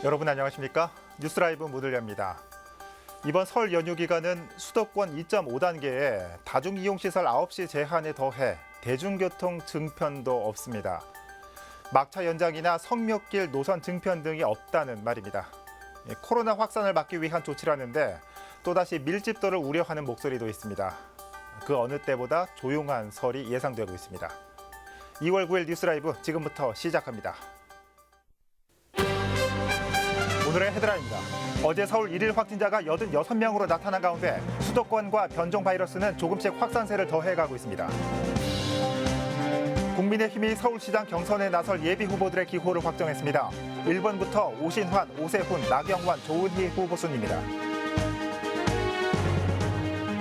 여러분 안녕하십니까? 뉴스라이브 문을엽니다. 이번 설 연휴 기간은 수도권 2.5단계에 다중이용시설 9시 제한에 더해 대중교통 증편도 없습니다. 막차 연장이나 성묘길 노선 증편 등이 없다는 말입니다. 코로나 확산을 막기 위한 조치라는데 또다시 밀집도를 우려하는 목소리도 있습니다. 그 어느 때보다 조용한 설이 예상되고 있습니다. 2월 9일 뉴스라이브 지금부터 시작합니다. 오늘의 헤드라인입니다. 어제 서울 1일 확진자가 86명으로 나타난 가운데 수도권과 변종 바이러스는 조금씩 확산세를 더해가고 있습니다. 국민의힘이 서울시장 경선에 나설 예비 후보들의 기호를 확정했습니다. 1번부터 오신환, 오세훈, 나경원, 조은희 후보 순입니다.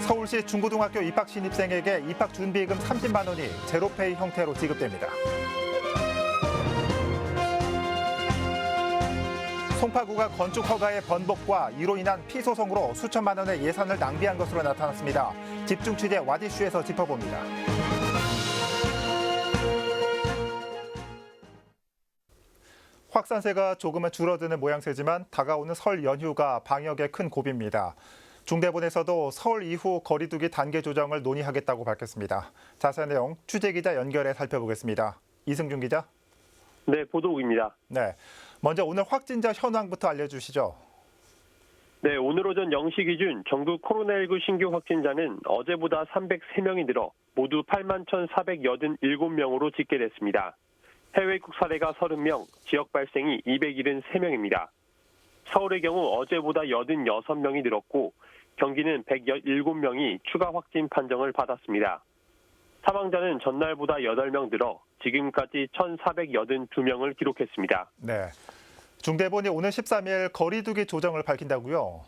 서울시 중고등학교 입학 신입생에게 입학 준비금 30만 원이 제로페이 형태로 지급됩니다. 송파구가 건축 허가의 번복과 이로 인한 피소송으로 수천만 원의 예산을 낭비한 것으로 나타났습니다. 집중 취재 와디슈에서 짚어봅니다. 확산세가 조금은 줄어드는 모양새지만 다가오는 설 연휴가 방역에 큰 고비입니다. 중대본에서도 설 이후 거리두기 단계 조정을 논의하겠다고 밝혔습니다. 자세한 내용 취재기자 연결해 살펴보겠습니다. 이승준 기자. 네, 보도국입니다. 네, 먼저 오늘 확진자 현황부터 알려주시죠. 네, 오늘 오전 0시 기준 전국 코로나19 신규 확진자는 어제보다 303명이 늘어 모두 81,487명으로 집계됐습니다. 해외 입국 사례가 30명, 지역 발생이 273명입니다. 서울의 경우 어제보다 86명이 늘었고 경기는 117명이 추가 확진 판정을 받았습니다. 사망자는 전날보다 8명 늘어 지금까지 1,482명을 기록했습니다. 네, 중대본이 오늘 13일 거리두기 조정을 밝힌다고요?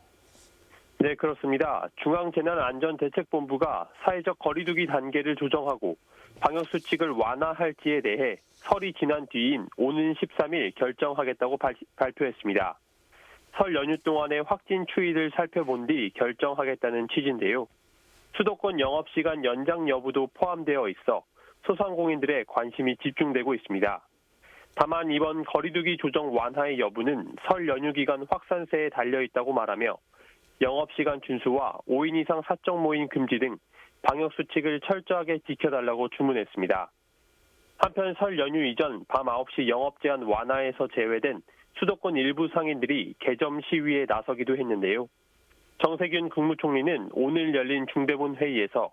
네, 그렇습니다. 중앙재난안전대책본부가 사회적 거리두기 단계를 조정하고 방역수칙을 완화할지에 대해 설이 지난 뒤인 오는 13일 결정하겠다고 발표했습니다. 설 연휴 동안의 확진 추이를 살펴본 뒤 결정하겠다는 취지인데요. 수도권 영업시간 연장 여부도 포함되어 있어 소상공인들의 관심이 집중되고 있습니다. 다만 이번 거리두기 조정 완화의 여부는 설 연휴 기간 확산세에 달려있다고 말하며 영업시간 준수와 5인 이상 사적 모임 금지 등 방역수칙을 철저하게 지켜달라고 주문했습니다. 한편 설 연휴 이전 밤 9시 영업 제한 완화에서 제외된 수도권 일부 상인들이 개점 시위에 나서기도 했는데요. 정세균 국무총리는 오늘 열린 중대본 회의에서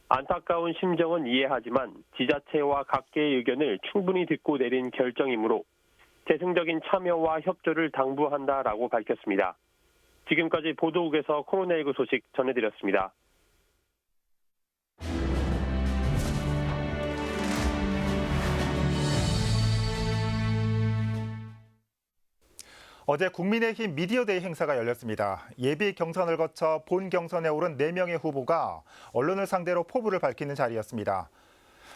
안타까운 심정은 이해하지만 지자체와 각계의 의견을 충분히 듣고 내린 결정이므로 대승적인 참여와 협조를 당부한다라고 밝혔습니다. 지금까지 보도국에서 코로나19 소식 전해드렸습니다. 어제 국민의힘 미디어데이 행사가 열렸습니다. 예비 경선을 거쳐 본 경선에 오른 4명의 후보가 언론을 상대로 포부를 밝히는 자리였습니다.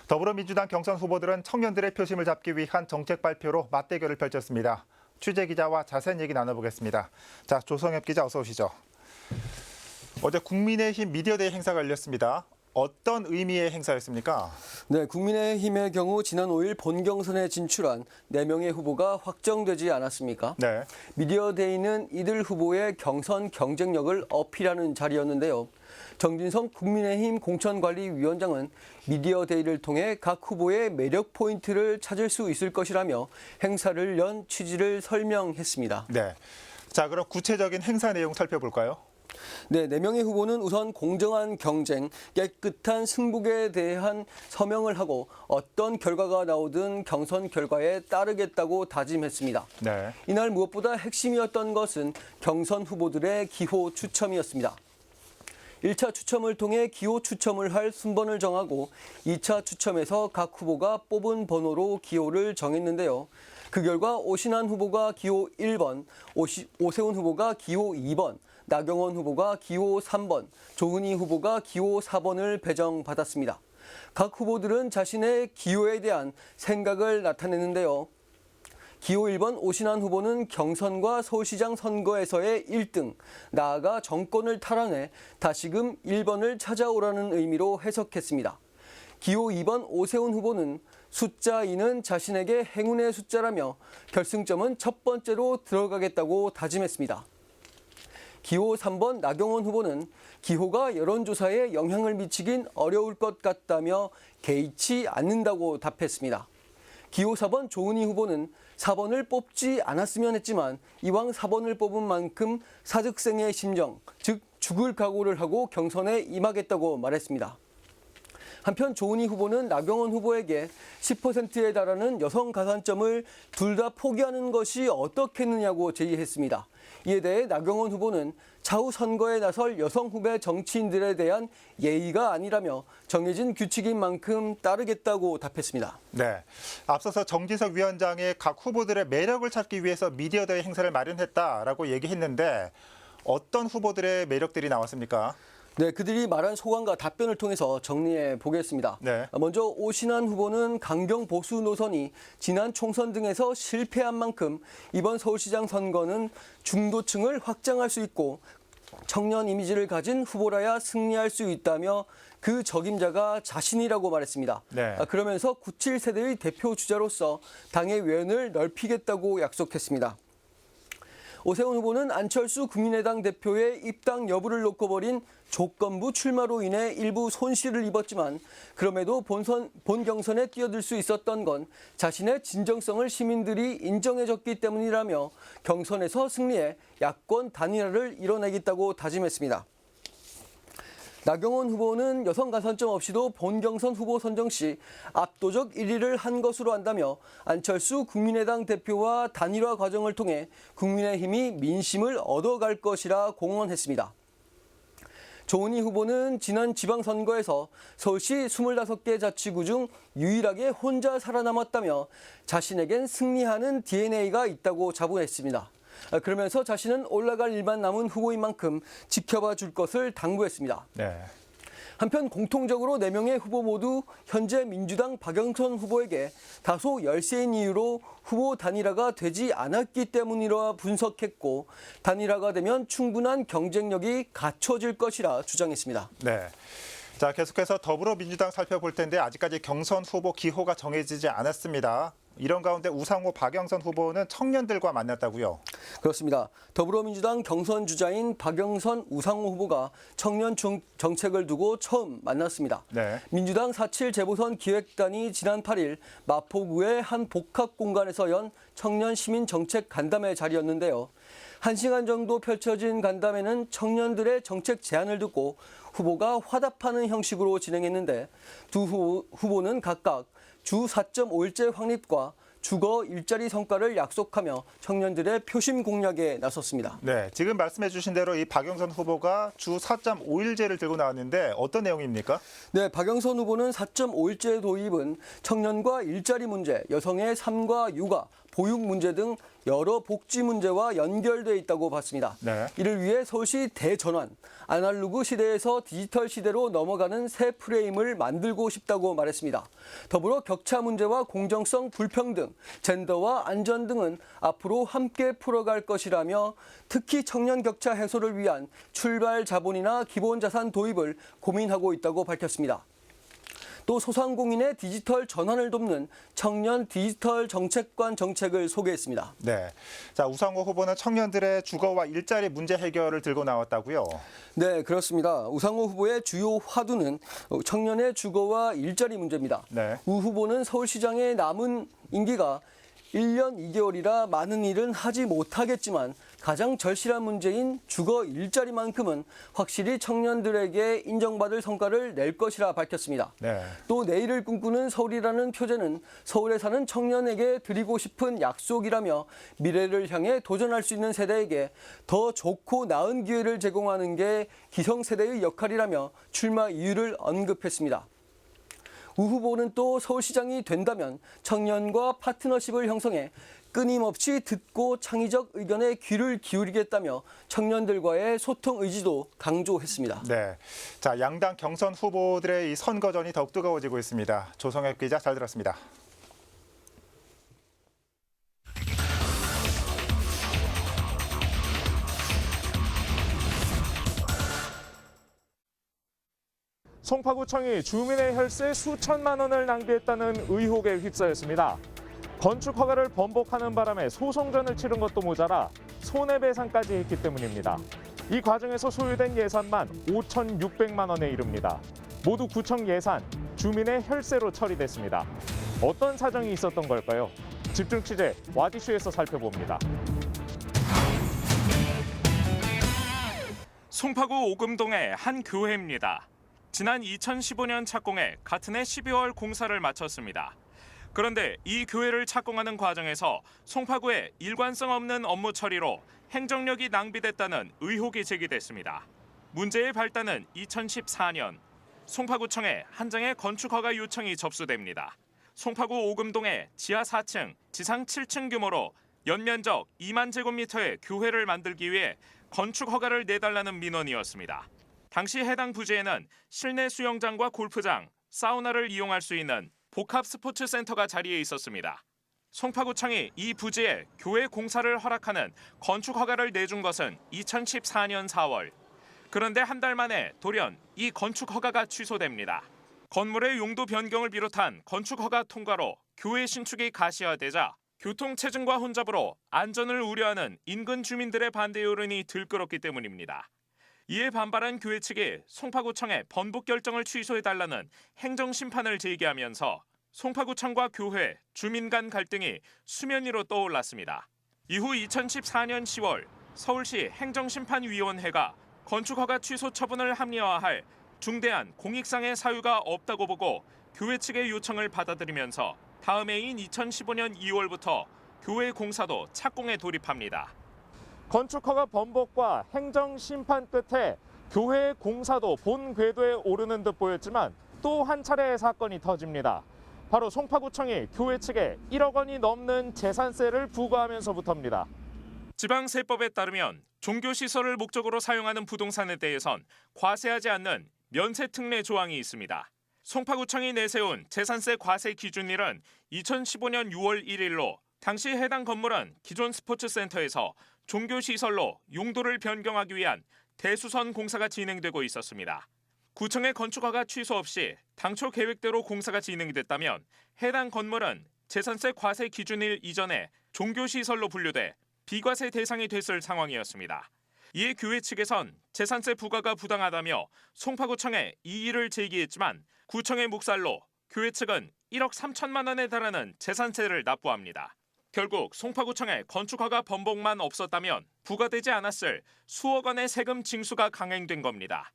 더불어민주당 경선 후보들은 청년들의 표심을 잡기 위한 정책 발표로 맞대결을 펼쳤습니다. 취재 기자와 자세한 얘기 나눠보겠습니다. 자, 조성엽 기자 어서 오시죠. 어제 국민의힘 미디어데이 행사가 열렸습니다. 어떤 의미의 행사였습니까? 네, 국민의힘의 경우 지난 5일 본경선에 진출한 4명의 후보가 확정되지 않았습니까? 네. 미디어데이는 이들 후보의 경선 경쟁력을 어필하는 자리였는데요. 정진성 국민의힘 공천관리위원장은 미디어데이를 통해 각 후보의 매력 포인트를 찾을 수 있을 것이라며 행사를 연 취지를 설명했습니다. 네. 자, 그럼 구체적인 행사 내용 살펴볼까요? 네, 4명의 후보는 우선 공정한 경쟁, 깨끗한 승복에 대한 서명을 하고 어떤 결과가 나오든 경선 결과에 따르겠다고 다짐했습니다. 네. 이날 무엇보다 핵심이었던 것은 경선 후보들의 기호 추첨이었습니다. 1차 추첨을 통해 기호 추첨을 할 순번을 정하고 2차 추첨에서 각 후보가 뽑은 번호로 기호를 정했는데요. 그 결과 오신환 후보가 기호 1번, 오세훈 후보가 기호 2번, 나경원 후보가 기호 3번, 조은희 후보가 기호 4번을 배정받았습니다. 각 후보들은 자신의 기호에 대한 생각을 나타냈는데요. 기호 1번 오신환 후보는 경선과 서울시장 선거에서의 1등, 나아가 정권을 탈환해 다시금 1번을 찾아오라는 의미로 해석했습니다. 기호 2번 오세훈 후보는 숫자 2는 자신에게 행운의 숫자라며 결승점은 첫 번째로 들어가겠다고 다짐했습니다. 기호 3번 나경원 후보는 기호가 여론조사에 영향을 미치긴 어려울 것 같다며 개의치 않는다고 답했습니다. 기호 4번 조은희 후보는 4번을 뽑지 않았으면 했지만 이왕 4번을 뽑은 만큼 사직생의 심정, 즉 죽을 각오를 하고 경선에 임하겠다고 말했습니다. 한편 조은희 후보는 나경원 후보에게 10%에 달하는 여성 가산점을 둘 다 포기하는 것이 어떻겠느냐고 제의했습니다. 이에 대해 나경원 후보는 차후 선거에 나설 여성 후배 정치인들에 대한 예의가 아니라며 정해진 규칙인 만큼 따르겠다고 답했습니다. 네, 앞서서 정진석 위원장이 각 후보들의 매력을 찾기 위해서 미디어데이 행사를 마련했다라고 얘기했는데 어떤 후보들의 매력들이 나왔습니까? 네, 그들이 말한 소감과 답변을 통해서 정리해 보겠습니다. 네. 먼저 오신환 후보는 강경 보수 노선이 지난 총선 등에서 실패한 만큼 이번 서울시장 선거는 중도층을 확장할 수 있고 청년 이미지를 가진 후보라야 승리할 수 있다며 그 적임자가 자신이라고 말했습니다. 네. 그러면서 97세대의 대표 주자로서 당의 외연을 넓히겠다고 약속했습니다. 오세훈 후보는 안철수 국민의당 대표의 입당 여부를 놓고 벌인 조건부 출마로 인해 일부 손실을 입었지만 그럼에도 본 경선에 뛰어들 수 있었던 건 자신의 진정성을 시민들이 인정해줬기 때문이라며 경선에서 승리해 야권 단일화를 이뤄내겠다고 다짐했습니다. 나경원 후보는 여성 가산점 없이도 본 경선 후보 선정 시 압도적 1위를 한 것으로 안다며 안철수 국민의당 대표와 단일화 과정을 통해 국민의힘이 민심을 얻어갈 것이라 공언했습니다. 조은희 후보는 지난 지방선거에서 서울시 25개 자치구 중 유일하게 혼자 살아남았다며 자신에겐 승리하는 DNA가 있다고 자부했습니다. 그러면서 자신은 올라갈 일만 남은 후보인 만큼 지켜봐 줄 것을 당부했습니다. 네. 한편 공통적으로 4명의 후보 모두 현재 민주당 박영선 후보에게 다소 열세인 이유로 후보 단일화가 되지 않았기 때문이라 분석했고 단일화가 되면 충분한 경쟁력이 갖춰질 것이라 주장했습니다. 네. 자, 계속해서 더불어민주당 살펴볼 텐데 아직까지 경선 후보 기호가 정해지지 않았습니다. 이런 가운데 우상호, 박영선 후보는 청년들과 만났다고요? 그렇습니다. 더불어민주당 경선 주자인 박영선, 우상호 후보가 청년 정책을 두고 처음 만났습니다. 네. 민주당 4.7 재보선 기획단이 지난 8일 마포구의 한 복합 공간에서 연 청년 시민 정책 간담회 자리였는데요. 1시간 정도 펼쳐진 간담회는 청년들의 정책 제안을 듣고 후보가 화답하는 형식으로 진행했는데 두 후보는 각각 주 4.5일제 확립과 주거 일자리 성과를 약속하며 청년들의 표심 공략에 나섰습니다. 네, 지금 말씀해 주신 대로 이 박영선 후보가 주 4.5일제를 들고 나왔는데 어떤 내용입니까? 네, 박영선 후보는 4.5일제 도입은 청년과 일자리 문제, 여성의 삶과 육아, 보육 문제 등 여러 복지 문제와 연결돼 있다고 봤습니다. 네. 이를 위해 서울시 대전환, 아날로그 시대에서 디지털 시대로 넘어가는 새 프레임을 만들고 싶다고 말했습니다. 더불어 격차 문제와 공정성, 불평등, 젠더와 안전 등은 앞으로 함께 풀어갈 것이라며 특히 청년 격차 해소를 위한 출발 자본이나 기본 자산 도입을 고민하고 있다고 밝혔습니다. 또 소상공인의 디지털 전환을 돕는 청년 디지털 정책관 정책을 소개했습니다. 네. 자, 우상호 후보는 청년들의 주거와 일자리 문제 해결을 들고 나왔다고요? 네, 그렇습니다. 우상호 후보의 주요 화두는 청년의 주거와 일자리 문제입니다. 네. 우 후보는 서울시장의 남은 임기가 1년 2개월이라 많은 일은 하지 못하겠지만 가장 절실한 문제인 주거 일자리만큼은 확실히 청년들에게 인정받을 성과를 낼 것이라 밝혔습니다. 네. 또 내일을 꿈꾸는 서울이라는 표제는 서울에 사는 청년에게 드리고 싶은 약속이라며 미래를 향해 도전할 수 있는 세대에게 더 좋고 나은 기회를 제공하는 게 기성세대의 역할이라며 출마 이유를 언급했습니다. 우 후보는 또 서울시장이 된다면 청년과 파트너십을 형성해 끊임없이 듣고 창의적 의견에 귀를 기울이겠다며 청년들과의 소통 의지도 강조했습니다. 네. 자, 양당 경선 후보들의 이 선거전이 더욱 뜨거워지고 있습니다. 조성혁 기자 잘 들었습니다. 송파구청이 주민의 혈세 수천만 원을 낭비했다는 의혹에 휩싸였습니다. 건축 허가를 번복하는 바람에 소송전을 치른 것도 모자라 손해배상까지 했기 때문입니다. 이 과정에서 소요된 예산만 5,600만 원에 이릅니다. 모두 구청 예산, 주민의 혈세로 처리됐습니다. 어떤 사정이 있었던 걸까요? 집중 취재 와디슈에서 살펴봅니다. 송파구 오금동의 한 교회입니다. 지난 2015년 착공해 같은 해 12월 공사를 마쳤습니다. 그런데 이 교회를 착공하는 과정에서 송파구의 일관성 없는 업무 처리로 행정력이 낭비됐다는 의혹이 제기됐습니다. 문제의 발단은 2014년 송파구청에 한 장의 건축허가 요청이 접수됩니다. 송파구 오금동에 지하 4층, 지상 7층 규모로 연면적 2만 제곱미터의 교회를 만들기 위해 건축 허가를 내달라는 민원이었습니다. 당시 해당 부지에는 실내 수영장과 골프장, 사우나를 이용할 수 있는 복합 스포츠 센터가 자리해 있었습니다. 송파구청이 이 부지에 교회 공사를 허락하는 건축 허가를 내준 것은 2014년 4월. 그런데 한 달 만에 돌연 이 건축 허가가 취소됩니다. 건물의 용도 변경을 비롯한 건축 허가 통과로 교회 신축이 가시화되자 교통 체증과 혼잡으로 안전을 우려하는 인근 주민들의 반대 여론이 들끓었기 때문입니다. 이에 반발한 교회 측이 송파구청에 번복 결정을 취소해달라는 행정심판을 제기하면서 송파구청과 교회, 주민 간 갈등이 수면 위로 떠올랐습니다. 이후 2014년 10월 서울시 행정심판위원회가 건축허가 취소 처분을 합리화할 중대한 공익상의 사유가 없다고 보고 교회 측의 요청을 받아들이면서 다음 해인 2015년 2월부터 교회 공사도 착공에 돌입합니다. 건축허가 번복과 행정심판 끝에 교회 공사도 본 궤도에 오르는 듯 보였지만 또 한 차례의 사건이 터집니다. 바로 송파구청이 교회 측에 1억 원이 넘는 재산세를 부과하면서부터입니다. 지방세법에 따르면 종교시설을 목적으로 사용하는 부동산에 대해선 과세하지 않는 면세특례 조항이 있습니다. 송파구청이 내세운 재산세 과세 기준일은 2015년 6월 1일로 당시 해당 건물은 기존 스포츠센터에서 종교시설로 용도를 변경하기 위한 대수선 공사가 진행되고 있었습니다. 구청의 건축허가 취소 없이 당초 계획대로 공사가 진행됐다면 해당 건물은 재산세 과세 기준일 이전에 종교시설로 분류돼 비과세 대상이 됐을 상황이었습니다. 이에 교회 측에선 재산세 부과가 부당하다며 송파구청에 이의를 제기했지만 구청의 묵살로 교회 측은 1억 3천만 원에 달하는 재산세를 납부합니다. 결국 송파구청의 건축허가 번복만 없었다면 부과되지 않았을 수억 원의 세금 징수가 강행된 겁니다.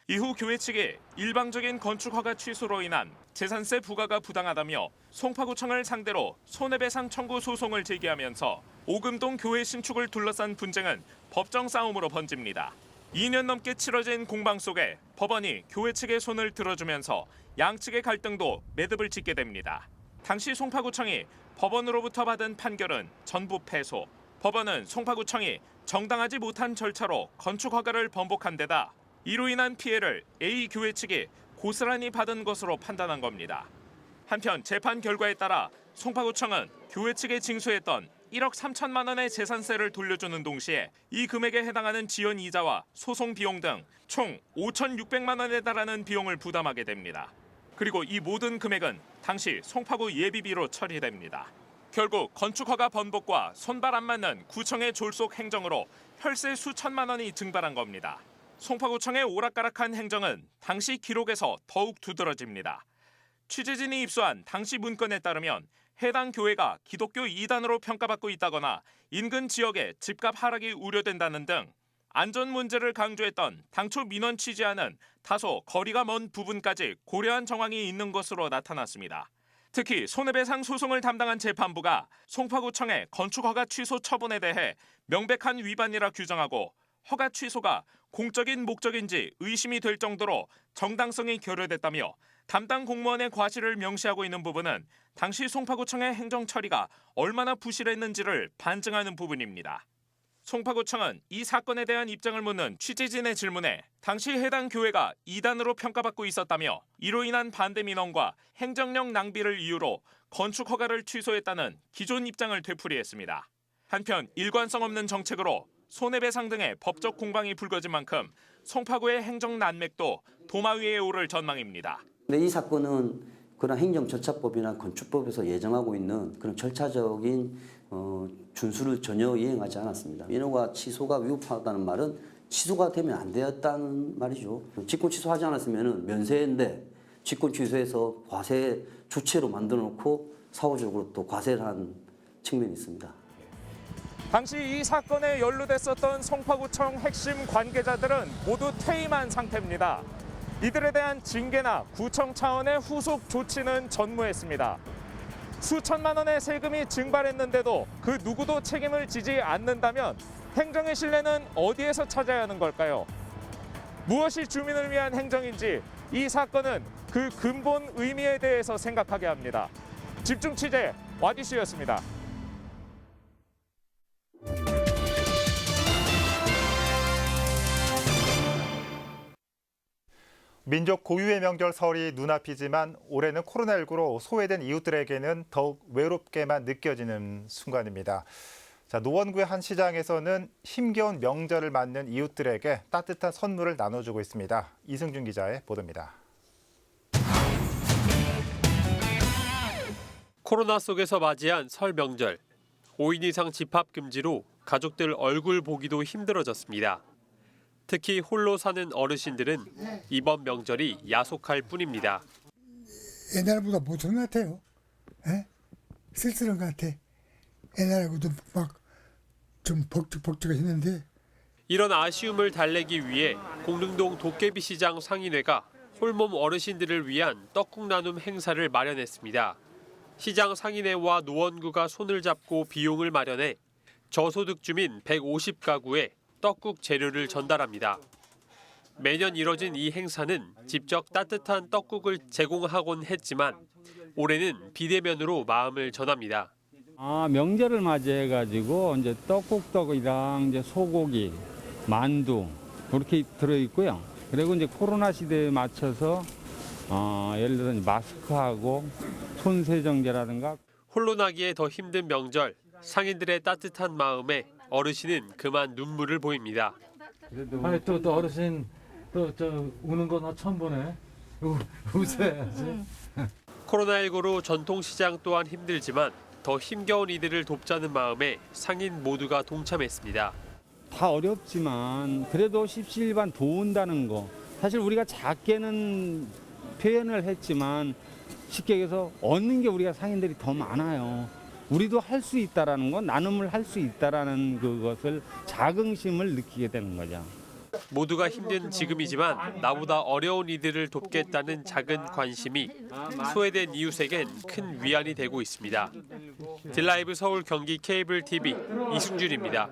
이후 교회 측이 일방적인 건축허가 취소로 인한 재산세 부과가 부당하다며 송파구청을 상대로 손해배상 청구 소송을 제기하면서 오금동 교회 신축을 둘러싼 분쟁은 법정 싸움으로 번집니다. 2년 넘게 치러진 공방 속에 법원이 교회 측의 손을 들어주면서 양측의 갈등도 매듭을 짓게 됩니다. 당시 송파구청이 법원으로부터 받은 판결은 전부 패소. 법원은 송파구청이 정당하지 못한 절차로 건축허가를 번복한 데다 이로 인한 피해를 A 교회 측이 고스란히 받은 것으로 판단한 겁니다. 한편 재판 결과에 따라 송파구청은 교회 측에 징수했던 1억 3천만 원의 재산세를 돌려주는 동시에 이 금액에 해당하는 지연 이자와 소송 비용 등 총 5,600만 원에 달하는 비용을 부담하게 됩니다. 그리고 이 모든 금액은 당시 송파구 예비비로 처리됩니다. 결국 건축허가 번복과 손발 안 맞는 구청의 졸속 행정으로 혈세 수천만 원이 증발한 겁니다. 송파구청의 오락가락한 행정은 당시 기록에서 더욱 두드러집니다. 취재진이 입수한 당시 문건에 따르면 해당 교회가 기독교 이단으로 평가받고 있다거나 인근 지역의 집값 하락이 우려된다는 등 안전 문제를 강조했던 당초 민원 취재안은 다소 거리가 먼 부분까지 고려한 정황이 있는 것으로 나타났습니다. 특히 손해배상 소송을 담당한 재판부가 송파구청의 건축허가 취소 처분에 대해 명백한 위반이라 규정하고 허가 취소가 공적인 목적인지 의심이 될 정도로 정당성이 결여됐다며 담당 공무원의 과실을 명시하고 있는 부분은 당시 송파구청의 행정 처리가 얼마나 부실했는지를 반증하는 부분입니다. 송파구청은 이 사건에 대한 입장을 묻는 취재진의 질문에 당시 해당 교회가 이단으로 평가받고 있었다며 이로 인한 반대 민원과 행정력 낭비를 이유로 건축 허가를 취소했다는 기존 입장을 되풀이했습니다. 한편 일관성 없는 정책으로 손해배상 등의 법적 공방이 불거진 만큼 송파구의 행정 난맥도 도마 위에 오를 전망입니다. 근데 이 사건은 그런 행정절차법이나 건축법에서 예정하고 있는 그런 절차적인 준수를 전혀 이행하지 않았습니다. 민호가 취소가 위법하다는 말은 취소가 되면 안 되었다는 말이죠. 직권 취소하지 않았으면 면세인데 직권 취소해서 과세 주체로 만들어 놓고 사후적으로 또 과세를 한 측면이 있습니다. 당시 이 사건에 연루됐었던 송파구청 핵심 관계자들은 모두 퇴임한 상태입니다. 이들에 대한 징계나 구청 차원의 후속 조치는 전무했습니다. 수천만 원의 세금이 증발했는데도 그 누구도 책임을 지지 않는다면 행정의 신뢰는 어디에서 찾아야 하는 걸까요? 무엇이 주민을 위한 행정인지 이 사건은 그 근본 의미에 대해서 생각하게 합니다. 집중 취재 와디슈였습니다. 민족 고유의 명절 설이 눈앞이지만 올해는 코로나19로 소외된 이웃들에게는 더욱 외롭게만 느껴지는 순간입니다. 자, 노원구의 한 시장에서는 힘겨운 명절을 맞는 이웃들에게 따뜻한 선물을 나눠주고 있습니다. 이승준 기자의 보도입니다. 코로나 속에서 맞이한 설 명절. 5인 이상 집합 금지로 가족들 얼굴 보기도 힘들어졌습니다. 특히 홀로 사는 어르신들은 이번 명절이 야속할 뿐입니다. 옛날보다 못한 것 같아요. 쓸쓸한 것 같아. 옛날하고도 막 좀 벅적벅적했는데. 이런 아쉬움을 달래기 위해 공릉동 도깨비시장 상인회가 홀몸 어르신들을 위한 떡국 나눔 행사를 마련했습니다. 시장 상인회와 노원구가 손을 잡고 비용을 마련해 저소득 주민 150가구에 떡국 재료를 전달합니다. 매년 이뤄진 이 행사는 직접 따뜻한 떡국을 제공하곤 했지만 올해는 비대면으로 마음을 전합니다. 명절을 맞이해가지고 이제 떡국떡이랑 이제 소고기, 만두 이렇게 들어있고요. 그리고 이제 코로나 시대에 맞춰서 예를 들어 마스크하고 손 세정제라든가. 홀로 나기에 더 힘든 명절, 상인들의 따뜻한 마음에 어르신은 그만 눈물을 보입니다. 아니 또 어르신 또 우는 거 나 처음 보네. 웃어야지. 코로나19로 전통시장 또한 힘들지만 더 힘겨운 이들을 돕자는 마음에 상인 모두가 동참했습니다. 다 어렵지만 그래도 십시일반 도운다는 거. 사실 우리가 작게는 표현을 했지만 쉽게 얘기해서 얻는 게 우리가 상인들이 더 많아요. 우리도 할 수 있다라는 건 나눔을 할 수 있다라는 그것을 자긍심을 느끼게 되는 거죠. 모두가 힘든 지금이지만 나보다 어려운 이들을 돕겠다는 작은 관심이 소외된 이웃에겐 큰 위안이 되고 있습니다. 딜라이브 서울 경기 케이블 TV 이승준입니다.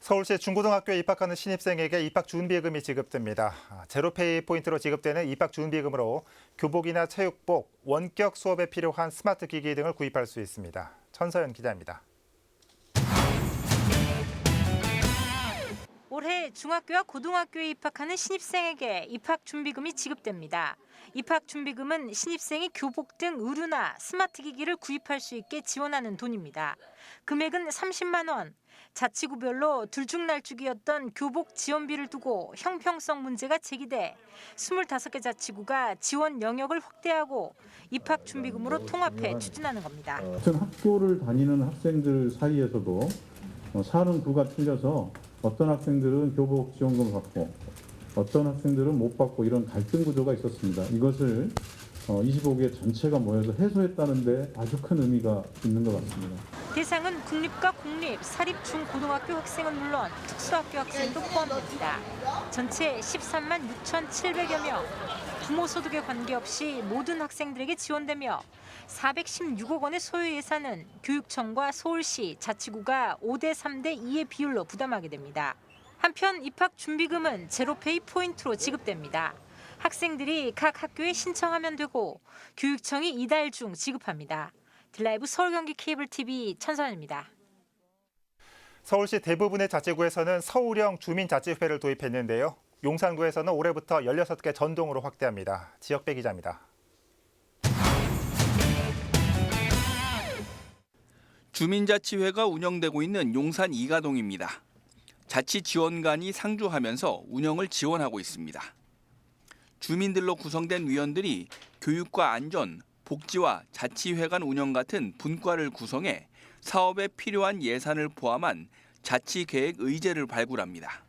서울시 중고등학교에 입학하는 신입생에게 입학준비금이 지급됩니다. 제로페이 포인트로 지급되는 입학준비금으로 교복이나 체육복, 원격 수업에 필요한 스마트 기기 등을 구입할 수 있습니다. 천서연 기자입니다. 올해 중학교와 고등학교에 입학하는 신입생에게 입학준비금이 지급됩니다. 입학준비금은 신입생이 교복 등 의류나 스마트 기기를 구입할 수 있게 지원하는 돈입니다. 금액은 30만 원. 자치구별로 들쭉날쭉이었던 교복 지원비를 두고 형평성 문제가 제기돼 25개 자치구가 지원 영역을 확대하고 입학준비금으로 통합해 추진하는 겁니다. 같은 학교를 다니는 학생들 사이에서도 사는 구가 틀려서 어떤 학생들은 교복 지원금을 받고 어떤 학생들은 못 받고 이런 갈등 구조가 있었습니다. 이것을 25개 전체가 모여서 해소했다는데 아주 큰 의미가 있는 것 같습니다. 대상은 국립과 공립, 사립, 중, 고등학교 학생은 물론 특수학교 학생도 포함됩니다. 전체 13만 6,700여 명, 부모 소득에 관계없이 모든 학생들에게 지원되며 416억 원의 소요 예산은 교육청과 서울시, 자치구가 5대 3대 2의 비율로 부담하게 됩니다. 한편 입학준비금은 제로페이 포인트로 지급됩니다. 학생들이 각 학교에 신청하면 되고 교육청이 이달 중 지급합니다. 딜라이브 서울 경기 케이블 TV 천선입니다. 서울시 대부분의 자치구에서는 서울형 주민자치회를 도입했는데요. 용산구에서는 올해부터 16개 전동으로 확대합니다. 지역배 기자입니다. 주민자치회가 운영되고 있는 용산 이가동입니다. 자치지원관이 상주하면서 운영을 지원하고 있습니다. 주민들로 구성된 위원들이 교육과 안전, 복지와 자치회관 운영 같은 분과를 구성해 사업에 필요한 예산을 포함한 자치계획 의제를 발굴합니다.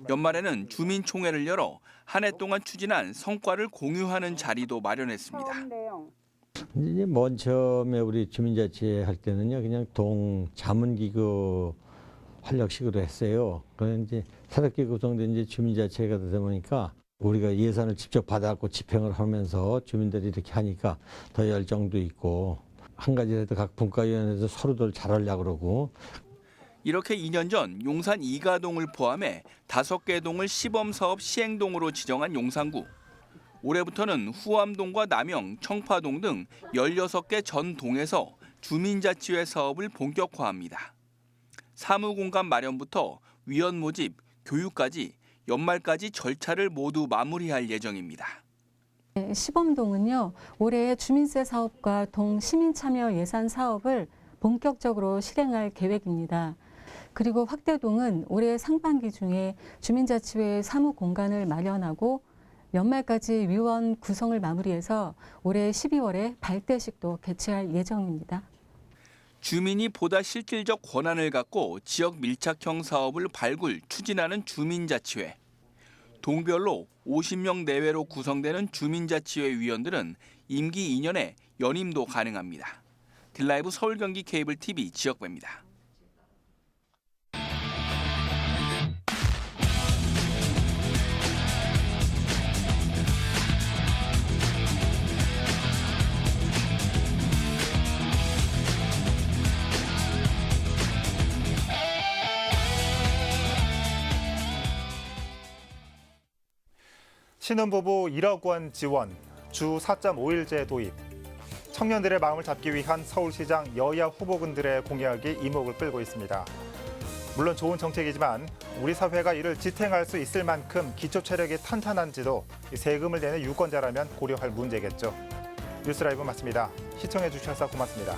연말에는 주민총회를 열어 한 해 동안 추진한 성과를 공유하는 자리도 마련했습니다. 이제 맨 처음에 우리 주민자치회 할 때는요, 그냥 동 자문기구 활력식으로 했어요. 그런데 이제 새롭게 구성된 이제 주민자치회가 되다 보니까 우리가 예산을 직접 받아갖고 집행을 하면서 주민들이 이렇게 하니까 더 열정도 있고, 한 가지라도 각 분과위원회에서 서로들 잘하려고 그러고. 이렇게 2년 전 용산 이가동을 포함해 5개 동을 시범사업 시행동으로 지정한 용산구. 올해부터는 후암동과 남영, 청파동 등 16개 전 동에서 주민자치회 사업을 본격화합니다. 사무공간 마련부터 위원 모집, 교육까지 연말까지 절차를 모두 마무리할 예정입니다. 시범동은요, 올해 주민세 사업과 동 시민참여 예산 사업을 본격적으로 실행할 계획입니다. 그리고 확대동은 올해 상반기 중에 주민자치회 사무공간을 마련하고 연말까지 위원 구성을 마무리해서 올해 12월에 발대식도 개최할 예정입니다. 주민이 보다 실질적 권한을 갖고 지역 밀착형 사업을 발굴, 추진하는 주민자치회. 동별로 50명 내외로 구성되는 주민자치회 위원들은 임기 2년에 연임도 가능합니다. 딜라이브 서울 경기 케이블 TV 지역배입니다. 신혼부부 1억 원 지원, 주 4.5일제 도입. 청년들의 마음을 잡기 위한 서울시장 여야 후보군들의 공약이 이목을 끌고 있습니다. 물론 좋은 정책이지만 우리 사회가 이를 지탱할 수 있을 만큼 기초 체력이 탄탄한지도 세금을 내는 유권자라면 고려할 문제겠죠. 뉴스라이브 마칩니다. 시청해 주셔서 고맙습니다.